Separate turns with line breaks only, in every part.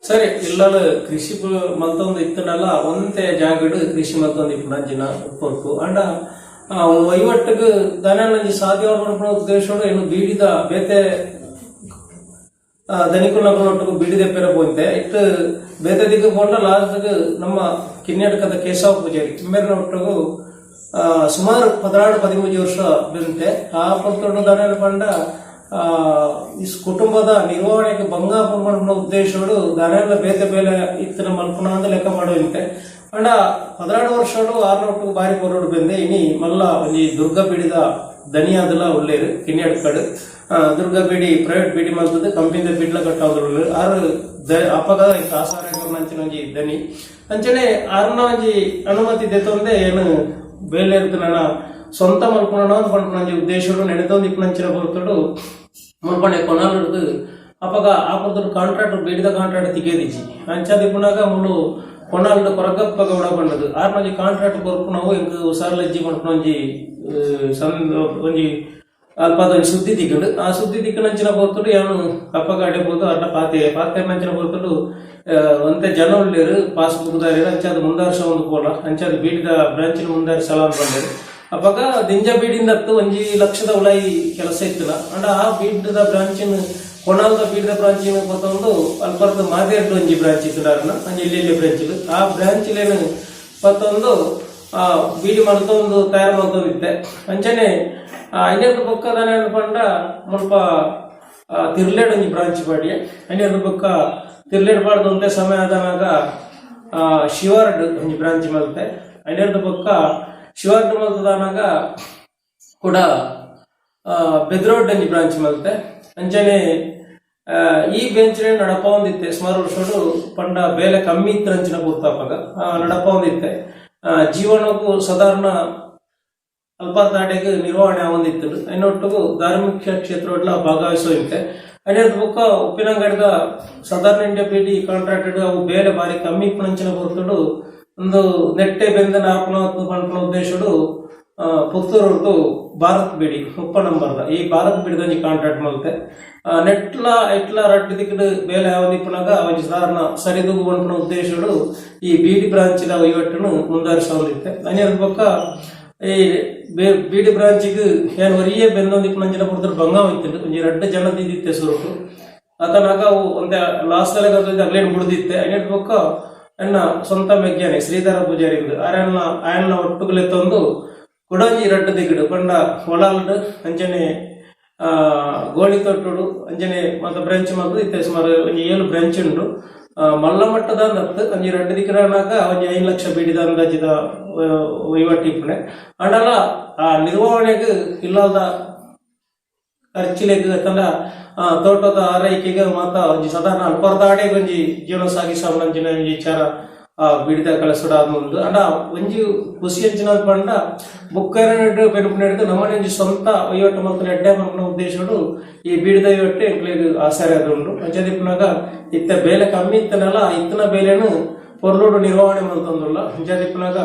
ಸರಿ ಇಲ್ಲಾಲ ಕೃಷಿ ಮಲ್ತೊಂದು ಇತ್ತನಲ್ಲ ಒಂದೇ ಜಾಗಡು ಕೃಷಿ ಮಲ್ತೊಂದು ಇಪ್ಪು ನಂಜಿನ ಉಪ್ಪು ಅಂಡ ವಹಿವಟ್ಟಿಗೆ ದನಂಜಿ ಸಾಧ್ಯ ಉದ್ದೇಶೋಡು ಏನು ಬೀಡಿದ ಬೇತೆ ದನಿಕುಲೊಟ್ಟಿಗೆ ಬೀಡಿದೆ ಪೆರ ಪೋಂತೆ ಇಟ್ಟು ಬೇತೆ ದಿಕ್ಕು ಪೋಂಡ ಲಾಸ್ಟ್ ನಮ್ಮ ಕಿನ್ನಡಕದ ಕೇಶವ ಪೂಜಾರಿ ಕಿಮ್ಮೆರ ಒಟ್ಟಿಗೂ ಸುಮಾರು 16-13 ವರ್ಷ ಬಂತೆ ಆ ಪೊತ್ತೊಂಡು ದನ ಪಂಡ ಈ ಕುಟುಂಬದ ನಿರ್ವಹಣೆಗೆ ಭಂಗ ಮಾಡುವ ಉದ್ದೇಶಗಳು ದನೆಲ್ಲ ಬೇತೆ ಬೇಲೆ ಇತ್ತಿನ ಮಲ್ಪುಣ ಅಂತ ಲೆಕ್ಕ ಮಾಡುವಂತೆ ಅಂಡ 16 ವರ್ಷಗಳು 6 ಬಾರಿ ಕೊರೋಡು ಬಂದೆ ಇನಿ ಮಲ್ಲ ಒಂಜಿ ದುರ್ಗ ಬೀಡಿದ ದನಿಯಾದಲ್ಲ ಒಳ್ಳೇರು ಕಿನ್ಯಾಡ್ ಕಡೆ ದುರ್ಗ ಬೀಡಿ ಪ್ರೈವೇಟ್ ಬೀಡಿ ಮಲ್ತದ ಕಂಪನಿದ ಬೀಡ್ಲ ಕಟ್ಟಾದ್ರು ಆರು ಅಪಗ ಆಸಾರ ಅಂಚಿನ ಒಂಜಿ ದನಿ ಅಂಚನೆ ಆರ್ನ ಒಂಜಿ ಅನುಮತಿ ದೆತ್ತೊಂದೆ ಏನು ಬೇಲೆ ನನ್ನ ಸ್ವಂತ ಮಲ್ಪುಣ ಪಂಪನಂಜಿ ಉದ್ದೇಶಗಳು ನೆನೆದೊಂದು ಇಪ್ಪನಂಚಿನ ಹೊರತುಡು ಮುಲ್ಪಣೆ ಕೊನಾಲು ಅಪಗ ಆಪುರದೊಡು ಕಾಂಟ್ರಾಕ್ಟ್ ಬೇಡಿದ ಕಾಂಟ್ರಾಕ್ಟ್ ತಿಗೇದಿಜಿ ಅಂಚಾದ ಇಪ್ಪನಾಗ ಮುಳು ಕೊನಾಲು ಕೊರಗಪ್ಪಗ ಉಡ ಬಂದದು ಆರ್ನಂಜಿ ಕಾಂಟ್ರಾಕ್ಟ್ ಕೊರ್ಪುನವು ಎಂಕ್ ಸಾರ್ಲಜ್ಜಿ ಮಲ್ಪನಂಜಿ ಒಂಜಿ ಅಲ್ಪದ ಸುದ್ದಿ ತಿಕ್ಕಂಡು ಆ ಸುದ್ದಿ ತಿಕ್ಕನಂಚಿನ ಹೊರತುಡು ಏನು ಅಪ್ಪಗ ಅಡೆಬಹುದು ಅಡ್ಡ ಪಾತೆ ನಂಚಿನ ಹೊರತುಡು ಒಂತೆ ಜನ ಉಳ್ಳೇರು ಪಾಸ್ಬುಕ್ ದಾರಿ ಅಂಚಾದ ಮುಂದಾರ್ಸ ಒಂದು ಪೋಲ ಅಂಚಾದ ಬೀಡಿದ ಬ್ರಾಂಚಿನ ಮುಂದಾರಿ ಸಲಾನ್ ಬಂದರು ಅವಾಗ ದಿಂಜ ಬೀಡಿಂದ 1 ಲಕ್ಷದ ಉಳಾಯಿ ಕೆಲಸ ಇತ್ತಿಲ್ಲ ಅಂಡ ಆ ಬೀಡದ ಬ್ರಾಂಚಿನ ಕೊನಾಲ್ದ ಬೀಡದ ಬ್ರಾಂಚಿನ ಒಂದು ಅಲ್ಪರ್ದ ಮಾದೇರ್ದು ಒಂಜಿ ಬ್ರಾಂಚ್ ಇದ್ದಾರನ ಅಂಜಿ ಇಲ್ಲಿ ಬ್ರಾಂಚ್ ಆ ಬ್ರಾಂಚಿಲೇನು ಮತ್ತೊಂದು ಬೀಡಿ ಮಲ್ತೊಂದು ತಯಾರು ಮಲ್ತೊಂದಿತ್ತೆ ಅಂಚನೆ ಐನೇದು ಪಕ್ಕದಾನೆ ಪಂಡ ಮುಲ್ಪ ತಿರ್ಲೇಡ್ ಒಂಜಿ ಬ್ರಾಂಚ್ ಪಾಡಿ ಐನೇದು ಪಕ್ಕ ತಿರ್ಲೇಡ್ ಪಾಡ್ದು ಒಂದೇ ಸಮಯ ಆದನಾಗ ಶಿವಾರ್ಡ್ ಒಂಜಿ ಬ್ರಾಂಚ್ ಮಲ್ತೆ ಐನೇದು ಪಕ್ಕ ಶಿವಾರ್ಡ್ ಮಲ್ತದಾನಾಗ ಕೂಡ ಬೆದ್ರೋಡ್ ಒಂಜಿ ಬ್ರಾಂಚ್ ಮಲ್ತೆ ಅಂಚನೆ ಈ ಬೆಂಚ್ ನಡಪ ಒಂದಿತ್ತೆ ಸುಮಾರು ವರ್ಷೋಡು ಪಂಡ ಬೇಲೆ ಕಮ್ಮಿ ಇತ್ತು ಅಂಚಿನ ಕೂತಾಪಾಗ ನಡಪ ಒಂದಿತ್ತೆ ಜೀವನಕ್ಕೂ ಸಾಧಾರಣ ಅಲ್ಪಾತಾಡೆಗೆ ನಿರ್ವಹಣೆ ಆವಂದಿತ್ತು ಐನೊಟ್ಟಿಗೂ ಧಾರ್ಮಿಕ ಕ್ಷೇತ್ರ ಭಾಗವಹಿಸುವಂತೆ ಐನೇದು ಬುಕ್ಕ ಉಪ್ಪಿನಂಗಡಿದ ಸಾಧಾರಣ ಇಂಡಿಯಾ ಪಿ ಕಾಂಟ್ರಾಕ್ಟೆಡ್ ಅವು ಬೇರೆ ಬಾರಿ ಕಮ್ಮಿ ಇಪ್ಪನಂಚಿನ ಹೊರತುಡು ಒಂದು ನೆಟ್ಟೆ ಬೆಂದನ ಆಪನವತ್ತು ಪಂಪನ ಉದ್ದೇಶಡು ಪುತ್ತೂರು ಭಾರತ್ ಬೀಡಿ 30 ನಂಬರ್ದ ಈ ಭಾರತ್ ಬೀಡಿದ ಕಾಂಟ್ರಾಕ್ಟ್ ಮಲ್ತೆ ನೆಟ್ಲ ಎಟ್ಲ ರಡ್ಡು ದಿಕ್ಕಡು ಬೇಲೆ ಯಾವದಿಪ್ಪನಾಗ ಒಂಜಿ ಸಾಧಾರಣ ಸರಿದೂಗು ಪಂಪನ ಉದ್ದೇಶಡು ಈ ಬೀಡಿ ಬ್ರಾಂಚಿನ ವಹಿವಾಟನ್ನು ಮುಂದುವರಿಸಲಿತ್ತೆ ಐನೇದು ಬುಕ್ಕ ಈ ಬೀಡಿ ಬ್ರಾಂಚಿಗೆ ಏನು ಒರಿಯೇ ಬೆಂದೊಂದಿಪ್ಪನಂಚಿನ ಹೊರತುಡು ಭಂಗ ಹೋಯ್ತಿದ್ದು ಒಂಜಿ 2 ಜನ ದಿದ್ದಿತ್ತೆ ಸುರುಟು ಆತನಾಗ ಅವು ಒಂದೇ ಲಾಸ್ಟ್ ತಲೆಗೆ ಅಗ್ಲೇನು ಬಿಡ್ದಿತ್ತೆ ಐನೇದು ಬುಕ್ಕ ಎನ್ನ ಸ್ವಂತ ಮೆಗ್ಯಾನೆ ಶ್ರೀಧರ ಪೂಜಾರಿ ಆಯನ್ನ ಒಟ್ಟುಗಲೆತ್ತೊಂದು ಕುಡಂಜಿ 2 ದಿಗ್ಗಡು ಪಂಡ ಒಳಲ್ಡು ಅಂಚನೆ ಗೋಳಿ ತೊಟ್ಟುಡು ಅಂಚನೆ ಮತ್ತೆ ಬ್ರಾಂಚ್ ಮಲ್ದು ಇತ್ತೆ ಸುಮಾರು ಒಂಜಿ 7 ಬ್ರಾಂಚ್ ಉಂಡು ಮಲ್ಲ ಮಟ್ಟದ ನತ್ತು ಒಂಜಿ 2 ದಿಕ್ಕಡನಾಗ ಒಂಜಿ 5 ಲಕ್ಷ ಬೀಡಿದ ಅಂದಾಜಿದ ವಹಿವಾಟಿಪ್ಪಣೆ ಅಂಡಲ್ಲ ಆ ನಿರ್ವಹಣೆಗೆ ಇಲ್ಲದ ಖರ್ಚಿಲೆಗ್ ತಂಡ ತೋಟದ ಆರೈಕೆಗೆ ಮಾತ ಒಂಜಿ ಸಾಧಾರಣ ಅಲ್ಪರ್ದಾಡೆಗೆ ಒಂಜಿ ಜೀವನ ಸಾಗಿಸಂಚಿನ ಒಂಜಿ ವಿಚಾರ ಬೀಡಿದ ಕಳಿಸೋಡ ಮುಂದು ಅಂಡ ಒಂಜಿ ಖುಷಿ ಹಂಚಿನ ಪಂಡ ಬುಕ್ಕರ ಬೆನುಪು ನಮ್ಮನೆ ಒಂಜಿ ಸ್ವಂತ ವಹಿವಾಟು ಮತ್ತು ಎಡ್ಡೆ ಮಲ್ಪನ ಉದ್ದೇಶಡು ಈ ಬೀಡಿದ ವಹಿವಾಟು ಎಂಕ್ಲೆಗ್ ಆಸರೆ ಆದುಂಡು ಅಂಚದಿಪ್ಪನಾಗ ಇತ್ತ ಬೇಲೆ ಕಮ್ಮಿ ಇತ್ತನಲ್ಲ ಇತ್ತನ ಬೇಲೆನು ಪೊರ್ಲೋಡು ನಿರ್ವಹಣೆ ಮಲ್ತೊಂದುಲ್ಲ ಅಂಚದಿಪ್ಪನಾಗ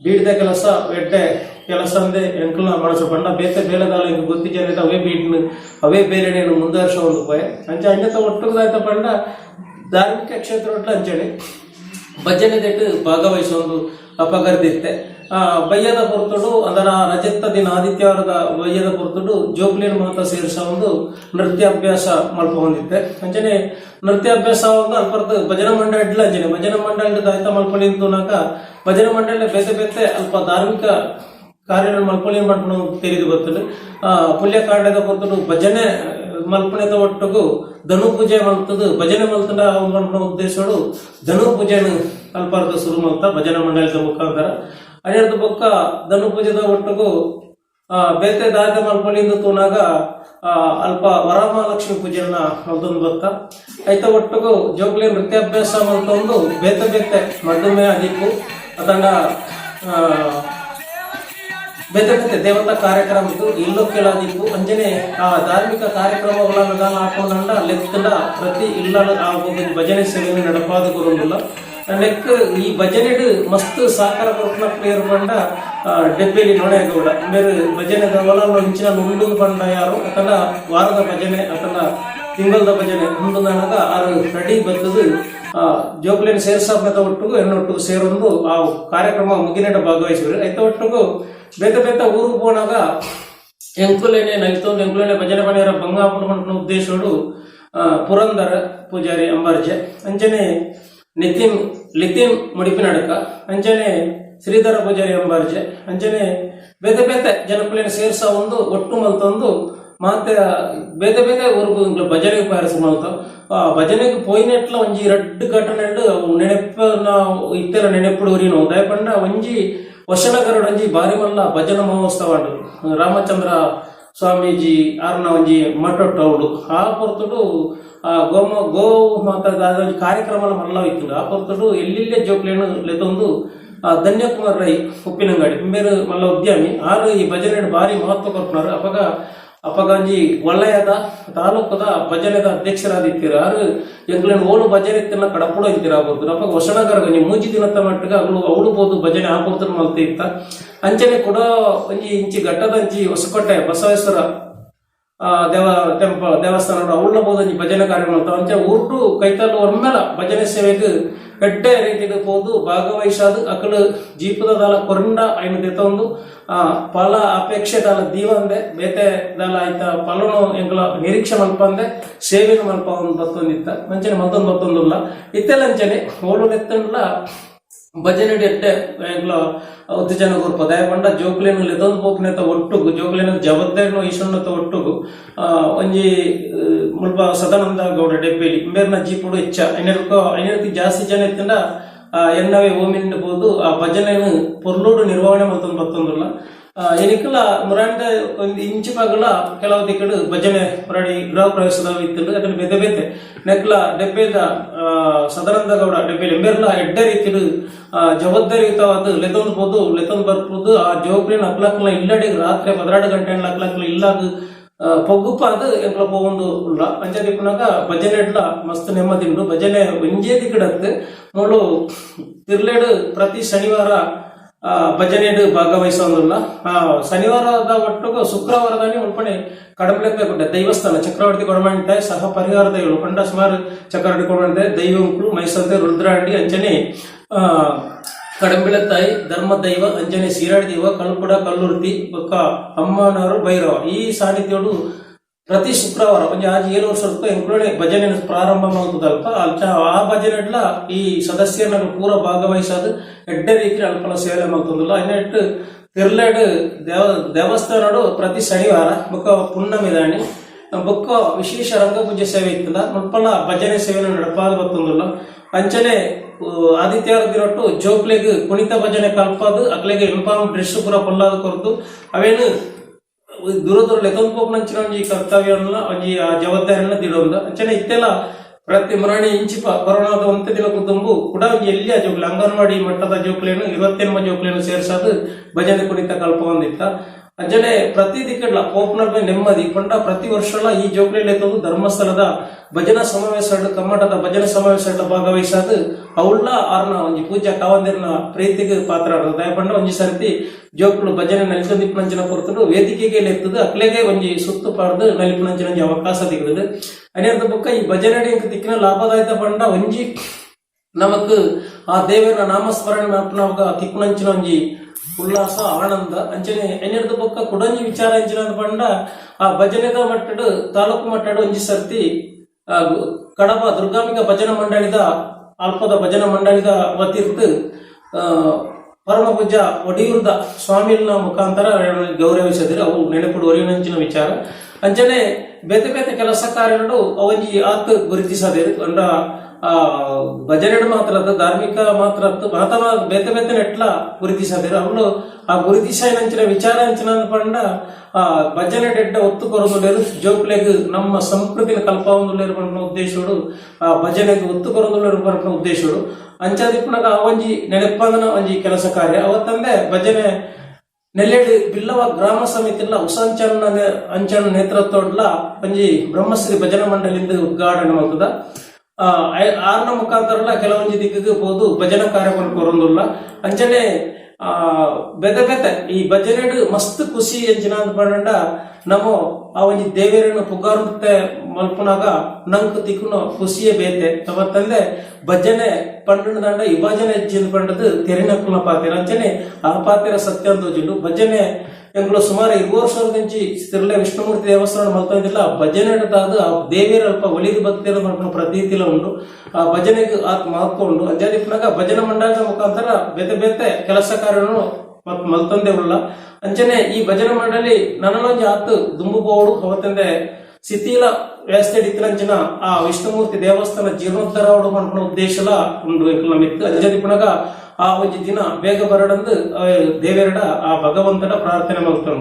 ಬೀಡಿದ ಕೆಲಸ ಎಡ್ಡೆ ಕೆಲಸ ಅಂದೆ ಎಂಕ್ಲ ಮನಸ್ಸು ಪಂಡ ಬೇತೆ ಬೇಲೆದಾಲ ಇಂಗೆ ಗೊತ್ತಿಜಾರಿದ ಅವೇ ಬೀಡಿನ ಅವೇ ಬೇಲೆನೇನು ಮುಂದುವರ್ಷ ಒಂದು ಪೋಯೆ ಅಂಚೆ ಅಣ್ಣತ ಒಟ್ಟುದಾಯ್ತ ಪಂಡ ಧಾರ್ಮಿಕ ಕ್ಷೇತ್ರ ಅಂಚನೆ ಭಜನೆ ದೆಟ್ಟು ಭಾಗವಹಿಸೊಂದು ಅಪಗರ್ದಿತ್ತೆ ಬಯ್ಯದ ಹೊರತುಡು ಅದರ ರಜತ ದಿನ ಆದಿತ್ಯವಾರದ ಬಯ್ಯದ ಹೊರತುಡು ಜೋಗ್ಲಿನ ಮಾತ ಸೇರಿಸ ಒಂದು ನೃತ್ಯಾಭ್ಯಾಸ ಮಲ್ಪ ಹೊಂದಿತ್ತೆ ಅಂಚನೆ ನೃತ್ಯಾಭ್ಯಾಸ ಒಂದು ಅಲ್ಪರ್ದು ಭಜನ ಮಂಡಳ ಇಡ್ಲ ಅಂಚನೆ ಭಜನ ಮಂಡಳ ದಾಯ್ತ ಮಲ್ಪಳಿಂದುನಾಗ ಭಜನ ಮಂಡಳ ಬೇತೆ ಬೇತೆ ಅಲ್ಪ ಧಾರ್ಮಿಕ ಕಾರ್ಯ ಮಲ್ಪಳಿ ಮಾಡ್ಕೊಂಡು ತೆರೆದು ಬರ್ತದೆ ಪುಲ್ಯ ಕಾಂಡದ ಹೊರತುಡು ಭಜನೆ ಮಲ್ಪಣೆದ ಒಟ್ಟಿಗೂ ಧನು ಪೂಜೆ ಮಲ್ತದು ಭಜನೆ ಮಲ್ತಂಡ ಮಾಡ್ಕೊಂಡ ಉದ್ದೇಶಗಳು ಧನು ಪೂಜೆನ ಅಲ್ಪಾರ್ಧ ಶುರು ಮಲ್ತ ಭಜನಾ ಮಂಡಳದ ಮುಖಾಂತರ ಅನೇರ್ದು ಬೊಕ್ಕ ಧನು ಪೂಜೆದ ಒಟ್ಟಿಗೂ ಬೇತೆ ದಾದ ಮಲ್ಪಳಿಂದ ತೂನಾಗ ಅಲ್ಪ ವರಮಹಾಲಕ್ಷ್ಮಿ ಪೂಜೆಯನ್ನ ಮಲ್ತೊಂದು ಬತ್ತ ಐತ ಒಟ್ಟಿಗೂ ಜೋಗ್ಲಿ ನೃತ್ಯಾಭ್ಯಾಸ ಮಲ್ತೊಂದು ಬೇತೆ ಬೇತೆ ಮಧುಮೇಹ ದೀಪು ಅದಂಡ ಬೇತೆ ಬೇತೆ ದೇವತಾ ಕಾರ್ಯಕ್ರಮ ಇದು ಇಲ್ಲೋ ಕೇಳಾದಿತ್ತು ಅಂಜನೆ ಆ ಧಾರ್ಮಿಕ ಕಾರ್ಯಕ್ರಮಗಳನ್ನು ಹಾಕೊಂಡ ಲೆಕ್ಕದ ಪ್ರತಿ ಇಲ್ಲ ಭಜನೆ ಸೇವೆ ನಡಪಾದ ಗುರುಲ್ಲ ನೆಕ್ ಈ ಭಜನೆ ಮಸ್ತ್ ಸಾಕಾರ ಪ್ಲೇಯರ್ ಪಂಡ ಡೆಬ್ಬೇಲಿ ನೋಡೇಗೌಡ ಬೇರೆ ಭಜನೆ ಇಂಚಿನ ಉಂಡು ಪಂಡ ಯಾರು ಅತನ ವಾರದ ಭಜನೆ ಅತನ ತಿಂಗಳದ ಭಜನೆ ಮುಂದು ನನಗ ಆರು ರೆಡಿ ಬರ್ತದು ಜೋಕ್ಲೇನ್ ಸೇರ್ಸಾಪದ ಒಟ್ಟಿಗೂ ಎನ್ನೊಟ್ಟಿಗೂ ಸೇರೊಂದು ಆ ಕಾರ್ಯಕ್ರಮ ಮುಗಿನೇಟ ಭಾಗವಹಿಸಿದ್ರು. ಐತ ಒಟ್ಟಿಗೂ ಬೇತೆ ಬೇತೆ ಊರು ಪೋನಾಗ ಎಂಕುಲೇನೆ ನೈತೊಂದು ಎಂಕುಲೇನೆ ಭಜನೆ ಪಣಿಯರ ಬಂಗಾಪುರ ಮನ್ಪುನ ಉದ್ದೇಶೋಡು ಪುರಂದರ ಪೂಜಾರಿ ಅಂಬಾರ್ಜೆ ಅಂಚನೆ ಲಿತಿನ್ ಮುಡಿಪಿನಡಕ ಅಂಚನೆ ಶ್ರೀಧರ ಪೂಜಾರಿ ಅಂಬಾರ್ಜೆ ಅಂಚನೆ ಬೇತೆ ಬೇತೆ ಜನಕುಲೇನ ಸೇರ್ಸ ಒಂದು ಒಟ್ಟು ಮಲ್ತೊಂದು ಮತ್ತೆ ಬೇತೆ ಬೇತೆ ಊರು ಭಜನೆಗೆ ಪಾಯಸ ಮಲ್ತ ಭಜನೆಗೆ ಪೋಯಿನೆಟ್ಲ ಒಂಜಿ ರಡ್ಡು ಘಟನೆ ನೆನಪ ಇತ್ತೆರ ನೆನಪುಡು ಊರಿನ ದಯಪಂಡ ಒಂಜಿ ವಶನಗರಡು ಒಂಜಿ ಬಾರಿ ಮಲ್ಲ ಭಜನ ಮಹೋತ್ಸವ ರಾಮಚಂದ್ರ ಸ್ವಾಮೀಜಿ ಆರ್ನ ಒಂಜಿ ಮಠೊಟ್ಟು ಅವಳು ಆ ಪೊರ್ತುಡು ಗೋ ಮಾತಾದ ಕಾರ್ಯಕ್ರಮ ಮಲ್ಲ ಇತ್ತು ಆ ಪೊರ್ತುಡು ಎಲ್ಲಿಲ್ಲೇ ಜೋಕ್ಲೇನು ಲೆತೊಂದು ಧನ್ಯಕುಮಾರ್ ರೈ ಉಪ್ಪಿನಂಗಾಡಿ ಬೇರೆ ಮಲ್ಲ ಉದ್ಯಮಿ ಆರು ಈ ಭಜನೆ ಭಾರಿ ಮಹತ್ವ ಕೊಡ್ತಾರೆ ಅಪಗಂಜಿ ವಲಯದ ತಾಲೂಕದ ಭಜನೆದ ಅಧ್ಯಕ್ಷರಾದಿತ್ತೀರ ಆರು ಎಂಗ್ಲೇನು ಓಳು ಭಜನೆ ಇತ್ತಿನ ಕಡಪುಡ ಇತ್ತೀರ ಆಗ್ಬೋದು ಅಪ್ಪ ವಶನಗರ ಮೂಜಿ ದಿನದ ಮಟ್ಟಿಗ ಅವಳು ಬೋದು ಭಜನೆ ಆಪೋರ್ತನ ಮಲ್ತ ಇತ್ತ ಅಂಚನೆ ಕೂಡ ಒಂಜಿ ಇಂಚಿ ಘಟ್ಟದಂಚಿ ಹೊಸಕೋಟೆ ಬಸವೇಶ್ವರ ದೇವಸ್ಥಾನ ಅವಳ ಬೋದಂಜಿ ಭಜನೆ ಕಾರ್ಯಕ್ರಮ ಅಂಚೆ ಊರ್ಟು ಕೈತಲ್ಲು ಒಮ್ಮೆಲ ಭಜನೆ ಸೇವೆಗೆ ಎಡ್ಡೆ ರೀತಿಗೆ ಹೋದು ಭಾಗವಹಿಸಾದು ಅಕಲು ಜೀಪದ ದಾಲ ಕೊರಂಡ ಐನು ದೆತ್ತೊಂದು ಫಲ ಅಪೇಕ್ಷೆ ದಾಲ ದೀವಂದೆ ಬೇತೆ ದಾಲ ಆಯ್ತ ಫಲನು ಎಂಗ್ಲ ನಿರೀಕ್ಷೆ ಮಲ್ಪಂದೆ ಸೇವೆನ ಮಲ್ಪ ಒಂದು ಬತ್ತೊಂದಿತ್ತ ಮಂಚನೆ ಮತ್ತೊಂದು ಇತ್ತೆಲ್ಲಂಚನೆ ಓಳು ನೆತ್ತಂಡ್ಲ ಭಜನೆ ಎಡ್ಡೆ ಎಂಗ್ಲ ಉತ್ತು ಜನ ಗುರುಪ ದಯಪಂಡ ಜೋಕ್ಲೇನು ಲೆದೊಂದು ಪೋಪಿನೆತ ಒಟ್ಟುಗು ಜೋಕ್ಲೇನ ಜವಾಬ್ದಾರಿನ ಈಶ್ವರನತ ಒಟ್ಟುಗು ಒಂಜಿ ಮುಲ್ಪ ಸದಾನಂದ ಗೌಡ ಡೆಬ್ಬೇಲಿ ಮೇರ್ನ ಜೀಪುಡು ಹೆಚ್ಚ ಐನರ್ತಿ ಜಾಸ್ತಿ ಜನ ಎತ್ತಂಡ ಎನ್ನವೇ ಓಮಿನ ಬೋದು ಆ ಭಜನೆಯನ್ನು ಪೊರ್ಲೂಡು ನಿರ್ವಹಣೆ ಮತ್ತೊಂದು ಎನಿಕಲ ಮುರಾಂಡ ಒಂದು ಇಂಚು ಭಾಗಲ ಕೆಲವು ದಿಕ್ಕಡು ಭಜನೆ ಹೊರಡಿ ಗೃಹ ಪ್ರವೇಶದ ಇತ್ತು ಅದನ್ನು ಬೇತೆ ಬೇತೆ ನೆಕ್ಲ ಡೆಬ್ಬೇದ ಸದಾನಂದ ಗೌಡ ಡೆಬ್ಬೇಲಿ ಎಂಬೆರ್ಲ ಎಡ್ಡೆ ರೀತಿಡು ಜವಾಬ್ದಾರಿಯುತವಾದ ಲೆತೊಂದು ಬರ್ಬೋದು ಆ ಜೋಕ್ರಿನ ಅಕ್ಲಕ್ಲ ಇಲ್ಲಡಿ ರಾತ್ರಿ 12 ಗಂಟೆ ಅಕ್ಲಕ್ಲ ಇಲ್ಲಾಗ ಪೊಗ್ಗುಪ್ಪ ಅದು ಎಂಕ್ಲ ಪೋವೊಂದು ಉಳ್ಳ ಅಂಚೆ ದಿಕ್ಕುನಾಗ ಭಜನೆ ಇಡ್ಲ ಮಸ್ತ್ ನೆಮ್ಮದಿಂಡು ಭಜನೆ ಒಂಜೇ ದಿಕ್ಕಡತ್ತೆ ಮೂಳು ತಿರ್ಲೇಡು ಪ್ರತಿ ಶನಿವಾರ ಭಜನೆ ಭಾಗವಹಿಸೋದಿಲ್ಲ ಶನಿವಾರದ ಒಟ್ಟಿಗೂ ಶುಕ್ರವಾರದಲ್ಲಿ ಉಳ್ಪಣೆ ಕಡಮಲೆಕ್ಕ ಕೊಟ್ಟೆ ದೈವಸ್ಥಾನ ಚಕ್ರವರ್ತಿ ಕೊಡಮಂಟೆ ಸಹ ಪರಿಹಾರದ ಉಳ್ಕೊಂಡ ಸುಮಾರು ಚಕ್ರವರ್ತಿ ಕೊಡಮಂಟೆ ದೈವಂಕ್ಳು ಮೈಸಂತೆ ರುದ್ರಾಂಡಿ ಅಂಚನೆ ಕಡಂಬಿಳ ತಾಯಿ ಧರ್ಮ ದೈವ ಅಂಜನೆ ಸೀರಾಡಿ ದೈವ ಕಲ್ಪುಡ ಕಲ್ಲುರ್ತಿ ಬೊಕ್ಕ ಅಮ್ಮನವರು ಭೈರವ ಈ ಸಾನ್ನಿಧ್ಯೋಡು ಪ್ರತಿ ಶುಕ್ರವಾರ ಒಂಜಿ 7 ವರ್ಷಕ್ಕೂ ಎಂಕ್ಲೋಡೆ ಭಜನೆ ಪ್ರಾರಂಭ ಮಾಡ್ತದಲ್ಪ ಆ ಭಜನೆ ಈ ಸದಸ್ಯರ ಪೂರ ಭಾಗವಹಿಸೋದು ಎಡ್ಡೆ ರೀತಿ ಅಲ್ಪನ ಸೇವೆ ಮಾಡ್ತದಲ್ಲ ಇನ್ನೆಟ್ಟು ತಿರ್ಲೆಡ್ ದೇವಸ್ಥಾನಡು ಪ್ರತಿ ಶನಿವಾರ ಬೊಕ್ಕ ಪುಣ್ಣಮಿದಾಣಿ ಬೊಕ್ಕ ವಿಶೇಷ ರಂಗಪೂಜೆ ಸೇವೆ ಇತ್ತಲ್ಲ ಮುಲ್ಪಲ ಭಜನೆ ಸೇವೆ ನಡಪಾದ ಬರ್ತದಲ್ಲ ಅಂಚನೆ ಆದಿತ್ಯವಾರ ದಿನೊಟ್ಟು ಜೋಕ್ಲೆಗ್ ಕುಣಿತ ಭಜನೆ ಕಲ್ಪದು ಅಕ್ಲೆಗೆ ಯೂನಿಫಾರ್ಮ್ ಡ್ರೆಸ್ ಪೂರ ಪೊಲ್ಲಾದ ಕೊರತು ಅವೇನು ದೂರ ಲೆಕ್ಕಂದು ಪೋಪನಂಚಿನ ಒಂಜಿ ಕರ್ತವ್ಯನ ಒಂಜಿ ಆ ಜವಾಬ್ದಾರಿಯನ್ನ ದಿಡೊಂದು ಅಂಚನೆ ಇತ್ತೆಲ್ಲ ಪ್ರತಿ ಮರಾಣಿ ಇಂಚಿಪ ಕೊರೋನಾದ ಒಂತೆ ದಿನ ಕುಟುಂಬು ಕೂಡ ಎಲ್ಲಿಯ ಜೋಕ್ಲೆ ಅಂಗನವಾಡಿ ಮಟ್ಟದ ಜೋಕ್ಲೇನು 28 ಜೋಕ್ಲೇನು ಸೇರ್ಸದು ಭಜನೆ ಕುಣಿತ ಕಲ್ಪ ಹೊಂದಿತ್ತ ಅಂಜನೆ ಪ್ರತಿ ದಿಕ್ಕಡ್ಲ ಪೋಪ್ನ ನೆಮ್ಮದಿ ಕೊಂಡ ಪ್ರತಿ ವರ್ಷ ಈ ಜೋಕ್ಲೆಯಲ್ಲಿ ಎತ್ತದು ಧರ್ಮಸ್ಥಳದ ಭಜನಾ ಸಮಾವೇಶ ಕಮ್ಮಟದ ಭಜನಾ ಸಮಾವೇಶ ಭಾಗವಹಿಸದು ಅವಳ ಆರ್ನ ಒಂಜಿ ಪೂಜಾ ಕಾವಂದಿರ್ನ ಪ್ರೀತಿಗೆ ಪಾತ್ರ ದಯಪಂಡ ಒಂಜಿ ಸರ್ತಿ ಜೋಕ್ಲು ಭಜನೆ ನಲಿಪನಂಚಿನ ಕೊರ್ತಡು ವೇದಿಕೆಗೆ ಎತ್ತದು ಅಕ್ಲೆಗೆ ಒಂಜಿ ಸುತ್ತು ಪಾಡ್ದು ನಲಿಪನಂಚಿನ ಅವಕಾಶ ದಿಗದು ಅನೇರ್ದ ಬುಕ್ಕ ಈ ಭಜನೆ ತಿಕ್ಕಿನ ಲಾಭದಾಯಕ ಪಂಡ ಒಂಜಿ ನಮಕ್ ಆ ದೇವರ ನಾಮಸ್ಮರಣೆ ನಾಪನಾಗ ತಿಕ್ಕುನಂಚಿನ ಒಂಜಿ ಉಲ್ಲಾಸ ಆನಂದ ಅಂಚನೆ ಎನ್ನೆರ್ದ ಬೊಕ್ಕ ಕುಡಂಜಿ ವಿಚಾರ ಅಂಚಿನ ಪಂಡ ಆ ಭಜನೆದ ಮಟ್ಟಡು ತಾಲೂಕು ಮಟ್ಟಡು ಒಂಜಿ ಸರ್ತಿ ಕಡಪ ದುರ್ಗಾಂಬಿಕಾ ಭಜನಾ ಮಂಡಳಿದ ಅಲ್ಪದ ಭಜನಾ ಮಂಡಳಿದ ವತಿರ್ತು ಪರಮ ಪೂಜ ಒಡಿಯೂರ್ದ ಸ್ವಾಮಿನ ಮುಖಾಂತರ ಗೌರವಿಸಿದ್ರೆ ಅವು ನೆನಪುಡು ಒರಿಯಂಚಿನ ವಿಚಾರ ಅಂಚನೆ ಬೇತೆ ಬೇತೆ ಕೆಲಸ ಕಾರ್ಯಗಳು ಅವಂಜಿ ಆತ್ ಗುರುತಿಸದಿರು ಅಂದ್ರ ಭಜನೆ ಮಾತ್ರ ಧಾರ್ಮಿಕ ಮಾತ್ರ ಮಾತನ ಬೇತೆ ಬೇತೆ ನೆಟ್ಲ ಗುರುತಿಸದಿರು ಅವಳು ಆ ಗುರುತಿಸಿನ ವಿಚಾರ ಅಂಚಿನ ಪಂಡ ಭಜನೆ ಡೆಡ್ಡ ಒತ್ತು ಕೊರೊಂದುಲ್ಲೇರು ಜೋಕ್ಲೆಗ್ ನಮ್ಮ ಸಂಸ್ಕೃತಿನ ಕಲ್ಪವೊಂದುಲ್ಲೇರು ಪಂಡ ಉದ್ದೇಶೋಡು ಆ ಭಜನೆಗೆ ಒತ್ತು ಕೊರೊಂದುಲ್ಲೇರು ಪಂಡ ಉದ್ದೇಶೋಡು ಅಂಚಾದಿಪ್ಪನಾಗ ಅವಂಜಿ ನೆನಪಂದನ ಒಂಜಿ ಕೆಲಸ ಕಾರ್ಯ ಅವತ್ತಂದೆ ಭಜನೆ ನೆಲ್ಲೆಡು ಬಿಲ್ಲವ ಗ್ರಾಮ ಸಮಿತಿಲ್ಲ ಉಸಂಚನ ಅಂಚನ ನೇತೃತ್ವಡ್ಲ ಒಂಜಿ ಬ್ರಹ್ಮಶ್ರೀ ಭಜನಾ ಮಂಡಳಿಯಿಂದ ಉದ್ಘಾಟನೆ ಮಾಡ್ತದ ಆರ್ನ ಮುಖಾಂತರ ಕೆಲವೊಂಜಿ ದಿಕ್ಕಿಗೆ ಹೋದು ಭಜನಾ ಕಾರ್ಯಕ್ರಮ ಕೊರೊಂದುಲ್ಲ ಅಂಚನೆ ಬೇತೆ ಬೇತೆ ಈ ಭಜನೆ ಮಸ್ತ್ ಖುಷಿ ಎಂಚಿನ ಪಂಡ ನಮ್ಮ ಆ ಒಂಜಿ ದೇವೇರನ್ನು ಪುಗಾರುತ್ತೆ ಮಲ್ಪನಾಗ ನಂಕ್ ತಿಕ್ಕುನ ಖುಷಿಯೇ ಬೇತೆ ಅವತ್ತಂದೆ ಭಜನೆ ಪಂಡ ದಂಡ ವಿಭಜನೆ ಹೆಚ್ಚಿನ ಪಂಡದು ತೆರಿನಕ್ಕುನ ಪಾತಿರ ಅಂಚನೆ ಆ ಪಾತಿರ ಸತ್ಯ ಅಂತ ಜಿಡ್ಡು ಭಜನೆ ಎಂಗಳು ಸುಮಾರು 20 ವರ್ಷದ ಗಂಜಿ ತಿರ್ಲೆ ವಿಷ್ಣುಮೂರ್ತಿ ದೇವಸ್ಥಾನ ಮಲ್ತಂದಿಲ್ಲ ಭಜನೆ ಅದು ಆ ದೇವಿಯರ ಅಲ್ಪ ಒಲಿದು ಭಕ್ತಿರ ಪ್ರತೀತಿಲ ಉಂಡು ಆ ಭಜನೆಗೆ ಆತ್ ಮಾಡ್ಕೊಂಡು ಅಂಜಾದಿಪ್ಪನಾಗ ಭಜನೆ ಮಂಡಳದ ಮುಖಾಂತರ ಬೇತೆ ಬೇತೆ ಕೆಲಸ ಕಾರ್ಯನು ಮತ್ ಮಲ್ತಂದೇವಲ್ಲ ಅಂಚನೆ ಈ ಭಜನೆ ಮಂಡಳಿ ನನಲೊಂಜಿ ಆತು ದುಂಬು ಬೋಡು ಅವತ್ತಂದೆ ಶಿಥಿಲ ವ್ಯವಸ್ಥೆ ಇತ್ತಿನಂಚಿನ ಆ ವಿಷ್ಣುಮೂರ್ತಿ ದೇವಸ್ಥಾನ ಜೀರ್ಣೋದ್ಧಾರ ಮಾಡ್ಕೊಳ್ಳೋ ಉದ್ದೇಶಲ ಉಂಡು ಮಿತ್ತು ಅಂಜದಿಪ್ಪನಾಗ ಆ ಒಂಜಿ ದಿನ ಬೇಗ ಬರಡಂದು ದೇವೆರಡ ಆ ಭಗವಂತನ ಪ್ರಾರ್ಥನೆ ಮಾಡ್ತಾನ.